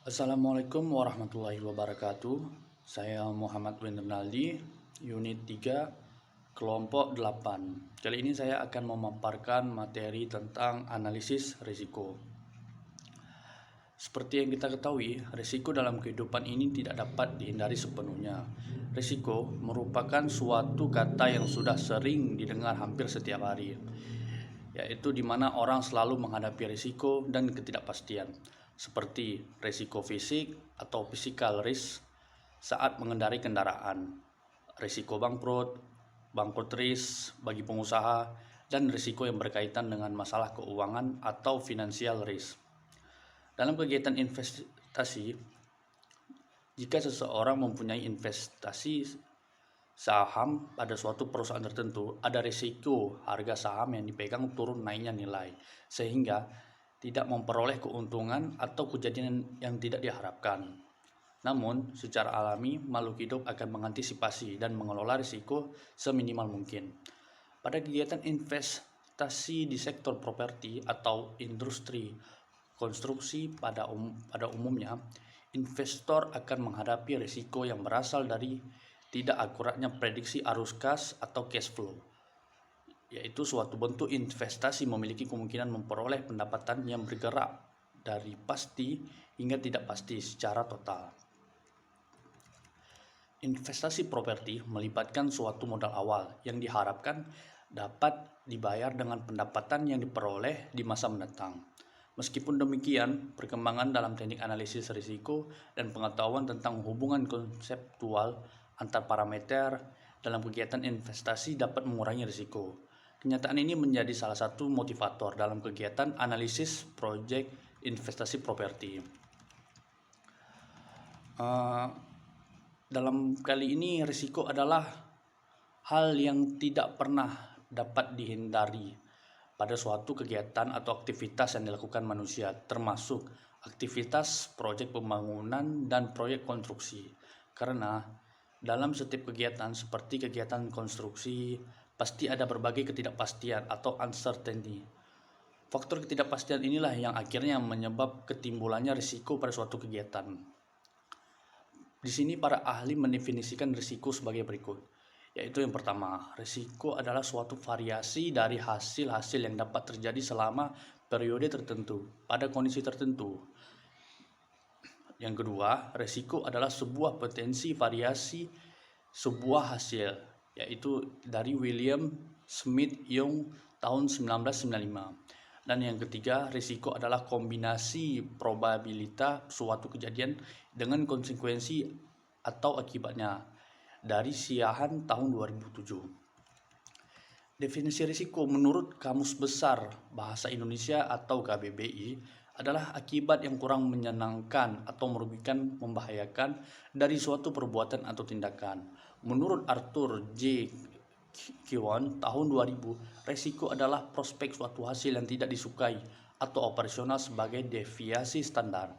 Assalamualaikum warahmatullahi wabarakatuh. Saya Muhammad Wendernaldi, unit 3, kelompok 8. Kali ini saya akan memaparkan materi tentang analisis risiko. Seperti yang kita ketahui, risiko dalam kehidupan ini tidak dapat dihindari sepenuhnya. Risiko merupakan suatu kata yang sudah sering didengar hampir setiap hari, yaitu di mana orang selalu menghadapi risiko dan ketidakpastian, seperti risiko fisik atau physical risk saat mengendarai kendaraan, risiko bangkrut risk bagi pengusaha, dan risiko yang berkaitan dengan masalah keuangan atau financial risk. Dalam kegiatan investasi, jika seseorang mempunyai investasi saham pada suatu perusahaan tertentu, ada risiko harga saham yang dipegang turun naiknya nilai, sehingga tidak memperoleh keuntungan atau kejadian yang tidak diharapkan. Namun, secara alami, makhluk hidup akan mengantisipasi dan mengelola risiko seminimal mungkin. Pada kegiatan investasi di sektor properti atau industri konstruksi pada umumnya, investor akan menghadapi risiko yang berasal dari tidak akuratnya prediksi arus kas atau cash flow, yaitu suatu bentuk investasi memiliki kemungkinan memperoleh pendapatan yang bergerak dari pasti hingga tidak pasti secara total. Investasi properti melibatkan suatu modal awal yang diharapkan dapat dibayar dengan pendapatan yang diperoleh di masa mendatang. Meskipun demikian, perkembangan dalam teknik analisis risiko dan pengetahuan tentang hubungan konseptual antar parameter dalam kegiatan investasi dapat mengurangi risiko. Kenyataan ini menjadi salah satu motivator dalam kegiatan analisis proyek investasi properti. Dalam kali ini, risiko adalah hal yang tidak pernah dapat dihindari pada suatu kegiatan atau aktivitas yang dilakukan manusia, termasuk aktivitas proyek pembangunan dan proyek konstruksi. Karena dalam setiap kegiatan seperti kegiatan konstruksi, pasti ada berbagai ketidakpastian atau uncertainty. Faktor ketidakpastian inilah yang akhirnya menyebab ketimbulannya risiko pada suatu kegiatan. Di sini para ahli mendefinisikan risiko sebagai berikut, yaitu yang pertama, risiko adalah suatu variasi dari hasil-hasil yang dapat terjadi selama periode tertentu pada kondisi tertentu. Yang kedua, risiko adalah sebuah potensi variasi sebuah hasil, yaitu dari William Smith Young tahun 1995. Dan yang ketiga, risiko adalah kombinasi probabilitas suatu kejadian dengan konsekuensi atau akibatnya dari Siahan tahun 2007. Definisi risiko menurut Kamus Besar Bahasa Indonesia atau KBBI adalah akibat yang kurang menyenangkan atau merugikan, membahayakan dari suatu perbuatan atau tindakan. Menurut Arthur J. Keown tahun 2000, risiko adalah prospek suatu hasil yang tidak disukai atau operasional sebagai deviasi standar.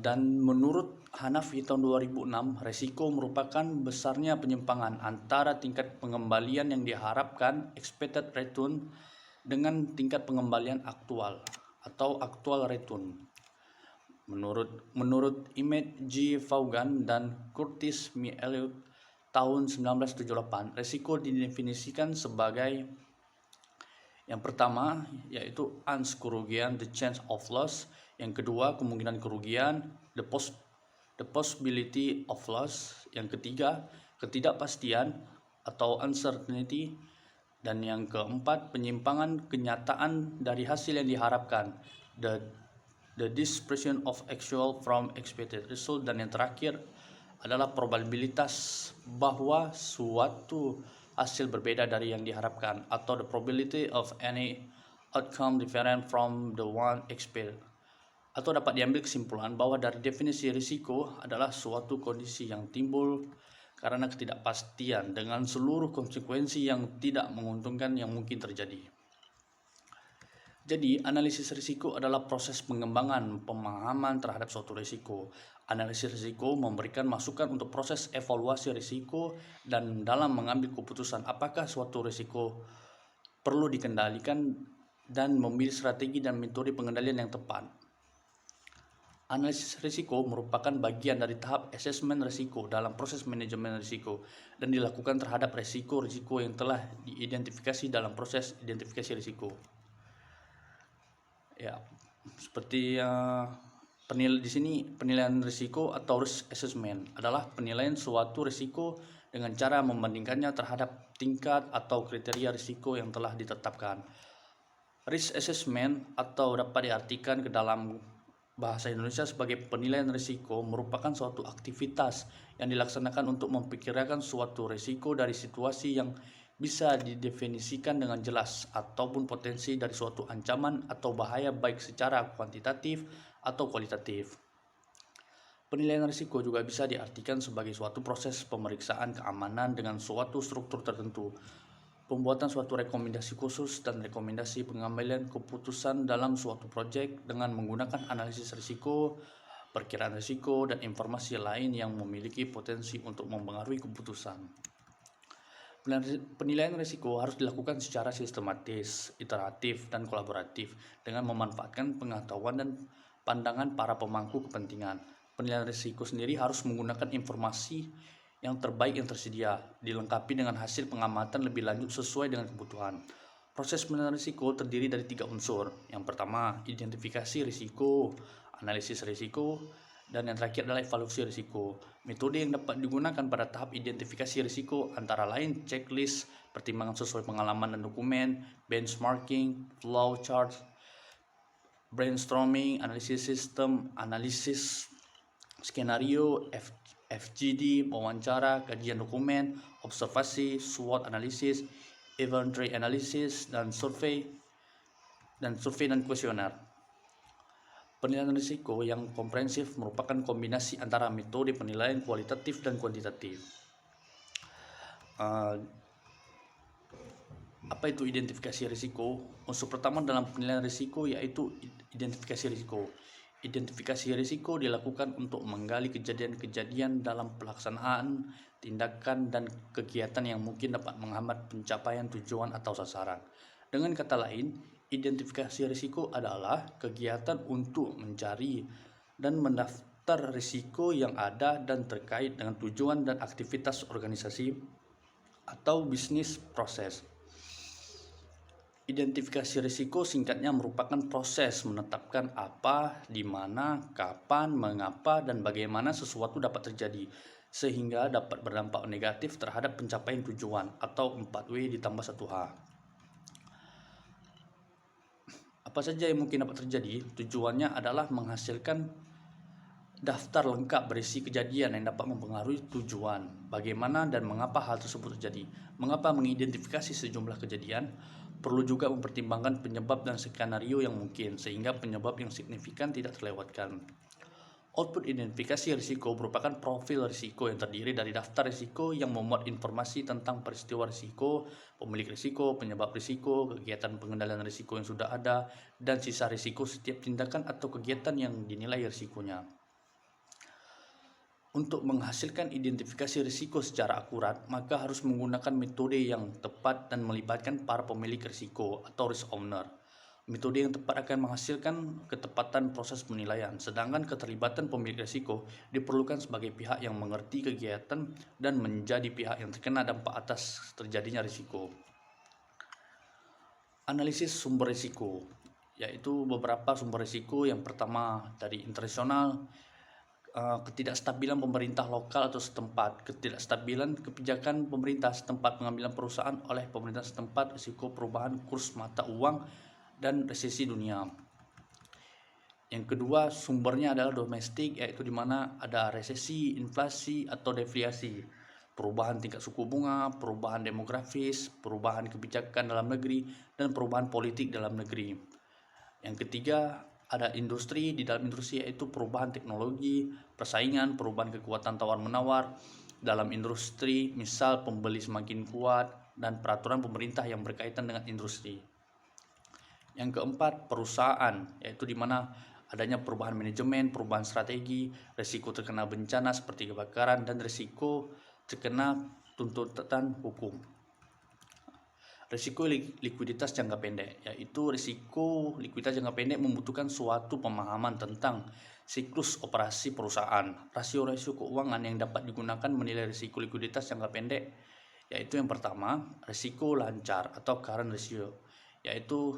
Dan menurut Hanafi tahun 2006, risiko merupakan besarnya penyimpangan antara tingkat pengembalian yang diharapkan expected return dengan tingkat pengembalian aktual atau actual return. Menurut Emmett G. Vaughan dan Curtis Mieluk tahun 1978, risiko didefinisikan sebagai yang pertama, yaitu kerugian, the chance of loss. Yang kedua, kemungkinan kerugian, the possibility of loss. Yang ketiga, ketidakpastian atau uncertainty. Dan yang keempat, penyimpangan kenyataan dari hasil yang diharapkan, the dispersion of actual from expected result. Dan yang terakhir adalah probabilitas bahwa suatu hasil berbeda dari yang diharapkan, atau the probability of any outcome different from the one expected. Atau dapat diambil kesimpulan bahwa dari definisi risiko adalah suatu kondisi yang timbul karena ketidakpastian dengan seluruh konsekuensi yang tidak menguntungkan yang mungkin terjadi. Jadi, analisis risiko adalah proses pengembangan pemahaman terhadap suatu risiko. Analisis risiko memberikan masukan untuk proses evaluasi risiko dan dalam mengambil keputusan apakah suatu risiko perlu dikendalikan dan memilih strategi dan metode pengendalian yang tepat. Analisis risiko merupakan bagian dari tahap asesmen risiko dalam proses manajemen risiko dan dilakukan terhadap risiko-risiko yang telah diidentifikasi dalam proses identifikasi risiko. Ya, seperti di sini penilaian risiko atau risk assessment adalah penilaian suatu risiko dengan cara membandingkannya terhadap tingkat atau kriteria risiko yang telah ditetapkan. Risk assessment atau dapat diartikan ke dalam bahasa Indonesia sebagai penilaian risiko merupakan suatu aktivitas yang dilaksanakan untuk memperkirakan suatu risiko dari situasi yang bisa didefinisikan dengan jelas ataupun potensi dari suatu ancaman atau bahaya baik secara kuantitatif atau kualitatif. Penilaian risiko juga bisa diartikan sebagai suatu proses pemeriksaan keamanan dengan suatu struktur tertentu, pembuatan suatu rekomendasi khusus dan rekomendasi pengambilan keputusan dalam suatu proyek dengan menggunakan analisis risiko, perkiraan risiko, dan informasi lain yang memiliki potensi untuk mempengaruhi keputusan. Penilaian risiko harus dilakukan secara sistematis, iteratif, dan kolaboratif dengan memanfaatkan pengetahuan dan pandangan para pemangku kepentingan. Penilaian risiko sendiri harus menggunakan informasi yang terbaik yang tersedia, dilengkapi dengan hasil pengamatan lebih lanjut sesuai dengan kebutuhan. Proses penilaian risiko terdiri dari 3 unsur. Yang pertama, identifikasi risiko, analisis risiko, dan yang terakhir adalah evaluasi risiko. Metode yang dapat digunakan pada tahap identifikasi risiko antara lain checklist, pertimbangan sesuai pengalaman dan dokumen, benchmarking, flow chart, brainstorming, analisis sistem, analisis skenario, FGD, wawancara, kajian dokumen, observasi, SWOT analisis, inventory analysis, dan survei dan kuesioner. Penilaian risiko yang komprehensif merupakan kombinasi antara metode penilaian kualitatif dan kuantitatif. Apa itu identifikasi risiko? Unsur pertama dalam penilaian risiko yaitu identifikasi risiko. Identifikasi risiko dilakukan untuk menggali kejadian-kejadian dalam pelaksanaan, tindakan, dan kegiatan yang mungkin dapat menghambat pencapaian tujuan atau sasaran. Dengan kata lain, identifikasi risiko adalah kegiatan untuk mencari dan mendaftar risiko yang ada dan terkait dengan tujuan dan aktivitas organisasi atau bisnis proses. Identifikasi risiko singkatnya merupakan proses menetapkan apa, di mana, kapan, mengapa, dan bagaimana sesuatu dapat terjadi, sehingga dapat berdampak negatif terhadap pencapaian tujuan atau 4W ditambah 1H. Apa saja yang mungkin dapat terjadi? Tujuannya adalah menghasilkan daftar lengkap berisi kejadian yang dapat mempengaruhi tujuan, bagaimana dan mengapa hal tersebut terjadi. Mengapa mengidentifikasi sejumlah kejadian? Perlu juga mempertimbangkan penyebab dan skenario yang mungkin, sehingga penyebab yang signifikan tidak terlewatkan. Output identifikasi risiko merupakan profil risiko yang terdiri dari daftar risiko yang memuat informasi tentang peristiwa risiko, pemilik risiko, penyebab risiko, kegiatan pengendalian risiko yang sudah ada, dan sisa risiko setiap tindakan atau kegiatan yang dinilai risikonya. Untuk menghasilkan identifikasi risiko secara akurat, maka harus menggunakan metode yang tepat dan melibatkan para pemilik risiko atau risk owner. Metode yang tepat akan menghasilkan ketepatan proses penilaian, sedangkan keterlibatan pemilik risiko diperlukan sebagai pihak yang mengerti kegiatan dan menjadi pihak yang terkena dampak atas terjadinya risiko. Analisis sumber risiko, yaitu beberapa sumber risiko. Yang pertama dari internasional, ketidakstabilan pemerintah lokal atau setempat, ketidakstabilan kebijakan pemerintah setempat, pengambilan perusahaan oleh pemerintah setempat, risiko perubahan kurs mata uang, dan resesi dunia. Yang kedua, sumbernya adalah domestik, yaitu di mana ada resesi, inflasi, atau deflasi, perubahan tingkat suku bunga, perubahan demografis, perubahan kebijakan dalam negeri, dan perubahan politik dalam negeri. Yang ketiga, ada industri. Di dalam industri yaitu perubahan teknologi, persaingan, perubahan kekuatan tawar-menawar dalam industri, misal pembeli semakin kuat, dan peraturan pemerintah yang berkaitan dengan industri. Yang keempat, perusahaan, yaitu di mana adanya perubahan manajemen, perubahan strategi, risiko terkena bencana seperti kebakaran, dan risiko terkena tuntutan hukum. Risiko likuiditas jangka pendek, yaitu risiko likuiditas jangka pendek membutuhkan suatu pemahaman tentang Siklus operasi perusahaan. Rasio-rasio keuangan yang dapat digunakan menilai risiko likuiditas jangka pendek yaitu yang pertama, risiko lancar atau current ratio, yaitu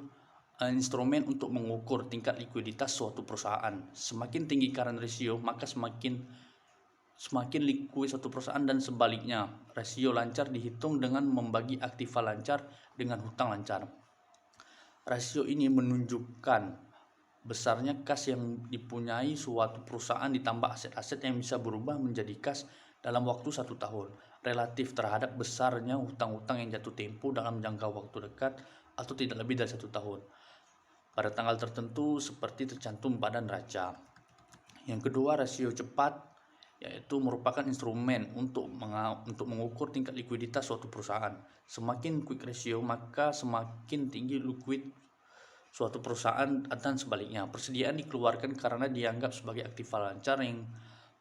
instrumen untuk mengukur tingkat likuiditas suatu perusahaan. Semakin tinggi current ratio, maka semakin likuid suatu perusahaan, dan sebaliknya. Rasio lancar dihitung dengan membagi aktiva lancar dengan hutang lancar. Rasio ini menunjukkan besarnya kas yang dipunyai suatu perusahaan ditambah aset-aset yang bisa berubah menjadi kas dalam waktu 1 tahun, relatif terhadap besarnya hutang-hutang yang jatuh tempo dalam jangka waktu dekat atau tidak lebih dari 1 tahun pada tanggal tertentu seperti tercantum pada neraca. Yang kedua, rasio cepat, yaitu merupakan instrumen untuk mengukur tingkat likuiditas suatu perusahaan. Semakin quick ratio, maka semakin tinggi liquid suatu perusahaan, dan sebaliknya. Persediaan dikeluarkan karena dianggap sebagai aktiva lancar yang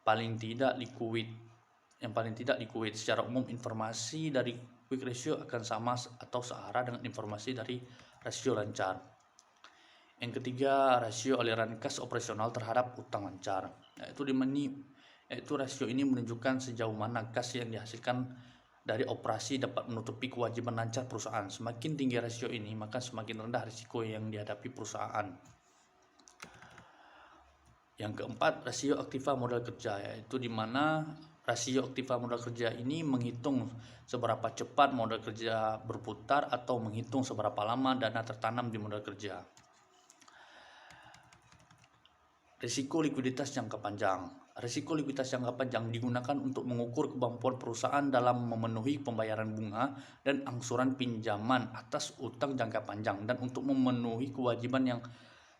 paling tidak liquid. Secara umum, informasi dari quick ratio akan sama atau searah dengan informasi dari rasio lancar. Yang ketiga, rasio aliran kas operasional terhadap utang lancar, yaitu rasio ini menunjukkan sejauh mana kas yang dihasilkan dari operasi dapat menutupi kewajiban lancar perusahaan. Semakin tinggi rasio ini, maka semakin rendah risiko yang dihadapi perusahaan. Yang keempat, rasio aktiva modal kerja, yaitu di mana rasio aktiva modal kerja ini menghitung seberapa cepat modal kerja berputar atau menghitung seberapa lama dana tertanam di modal kerja. Risiko likuiditas jangka panjang. Risiko likuiditas jangka panjang digunakan untuk mengukur kemampuan perusahaan dalam memenuhi pembayaran bunga dan angsuran pinjaman atas utang jangka panjang dan untuk memenuhi kewajiban yang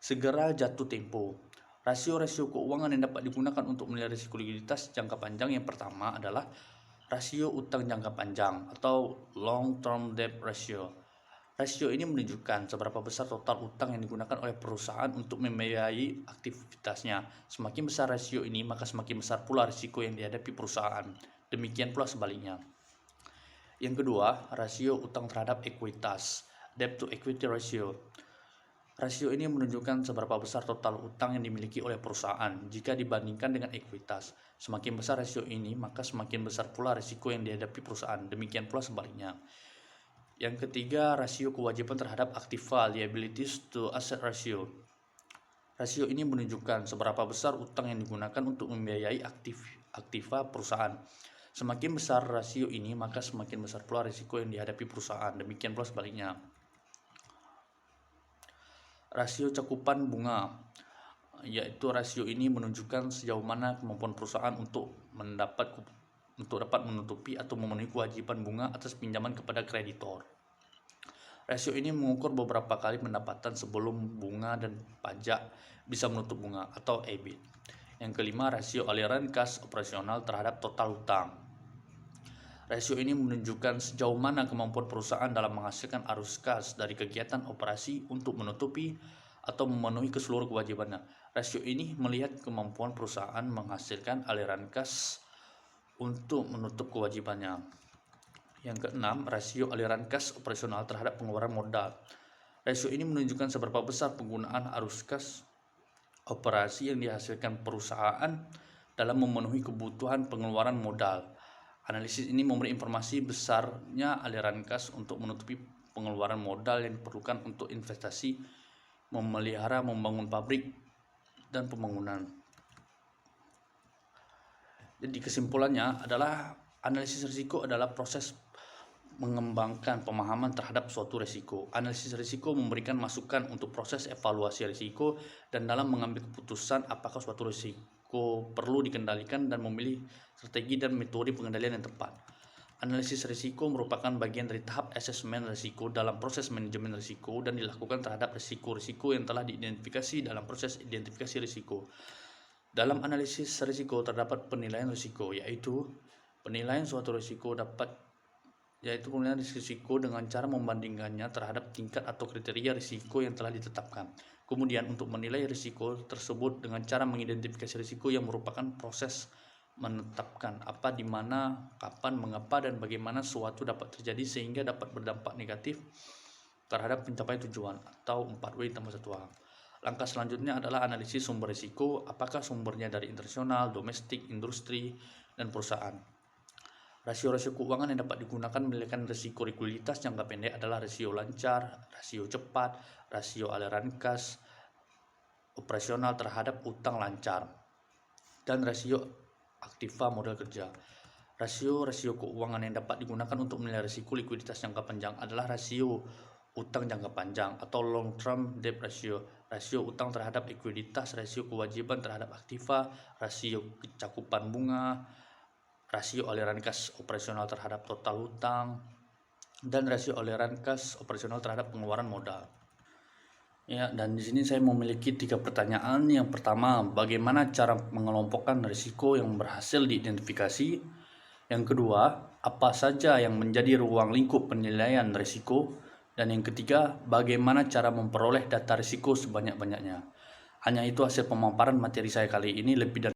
segera jatuh tempo. Rasio-rasio keuangan yang dapat digunakan untuk menilai risiko likuiditas jangka panjang yang pertama adalah rasio utang jangka panjang atau long term debt ratio. Rasio ini menunjukkan seberapa besar total utang yang digunakan oleh perusahaan untuk membiayai aktivitasnya. Semakin besar rasio ini, maka semakin besar pula risiko yang dihadapi perusahaan. Demikian pula sebaliknya. Yang kedua, rasio utang terhadap ekuitas, debt to equity ratio. Rasio ini menunjukkan seberapa besar total utang yang dimiliki oleh perusahaan jika dibandingkan dengan ekuitas. Semakin besar rasio ini, maka semakin besar pula risiko yang dihadapi perusahaan. Demikian pula sebaliknya. Yang ketiga, rasio kewajiban terhadap aktiva, liabilities to asset ratio. Rasio ini menunjukkan seberapa besar utang yang digunakan untuk membiayai aktiva perusahaan. Semakin besar rasio ini, maka semakin besar pula risiko yang dihadapi perusahaan. Demikian pula sebaliknya. Rasio cakupan bunga, yaitu rasio ini menunjukkan sejauh mana kemampuan perusahaan untuk dapat menutupi atau memenuhi kewajiban bunga atas pinjaman kepada kreditor. Rasio ini mengukur beberapa kali pendapatan sebelum bunga dan pajak bisa menutup bunga atau EBIT. Yang kelima, rasio aliran kas operasional terhadap total hutang. Rasio ini menunjukkan sejauh mana kemampuan perusahaan dalam menghasilkan arus kas dari kegiatan operasi untuk menutupi atau memenuhi keseluruhan kewajibannya. Rasio ini melihat kemampuan perusahaan menghasilkan aliran kas untuk menutup kewajibannya. Yang keenam, rasio aliran kas operasional terhadap pengeluaran modal. Rasio ini menunjukkan seberapa besar penggunaan arus kas operasi yang dihasilkan perusahaan dalam memenuhi kebutuhan pengeluaran modal. Analisis ini memberi informasi besarnya aliran kas untuk menutupi pengeluaran modal yang diperlukan untuk investasi, memelihara, membangun pabrik, dan pembangunan. Jadi kesimpulannya adalah analisis risiko adalah proses mengembangkan pemahaman terhadap suatu risiko. Analisis risiko memberikan masukan untuk proses evaluasi risiko dan dalam mengambil keputusan apakah suatu risiko perlu dikendalikan dan memilih strategi dan metode pengendalian yang tepat. Analisis risiko merupakan bagian dari tahap asesmen risiko dalam proses manajemen risiko dan dilakukan terhadap risiko-risiko yang telah diidentifikasi dalam proses identifikasi risiko. Dalam analisis risiko terdapat penilaian risiko, yaitu penilaian suatu risiko penilaian risiko dengan cara membandingkannya terhadap tingkat atau kriteria risiko yang telah ditetapkan. Kemudian untuk menilai risiko tersebut dengan cara mengidentifikasi risiko yang merupakan proses menetapkan apa, di mana, kapan, mengapa, dan bagaimana suatu dapat terjadi sehingga dapat berdampak negatif terhadap pencapaian tujuan atau 4W tambah 1H. Langkah selanjutnya adalah analisis sumber risiko, apakah sumbernya dari internasional, domestik, industri, dan perusahaan. Rasio-rasio keuangan yang dapat digunakan menilai risiko likuiditas jangka pendek adalah rasio lancar, rasio cepat, rasio aliran kas operasional terhadap utang lancar, dan rasio aktiva modal kerja. Rasio-rasio keuangan yang dapat digunakan untuk menilai risiko likuiditas jangka panjang adalah rasio utang jangka panjang atau long term debt ratio, rasio utang terhadap likuiditas, rasio kewajiban terhadap aktiva, rasio kecakupan bunga, rasio aliran kas operasional terhadap total hutang, dan rasio aliran kas operasional terhadap pengeluaran modal. Ya, dan di sini saya memiliki 3 pertanyaan. Yang pertama, bagaimana cara mengelompokkan risiko yang berhasil diidentifikasi? Yang kedua, apa saja yang menjadi ruang lingkup penilaian risiko? Dan yang ketiga, bagaimana cara memperoleh data risiko sebanyak-banyaknya? Hanya itu hasil pemaparan materi saya kali ini. Lebih dan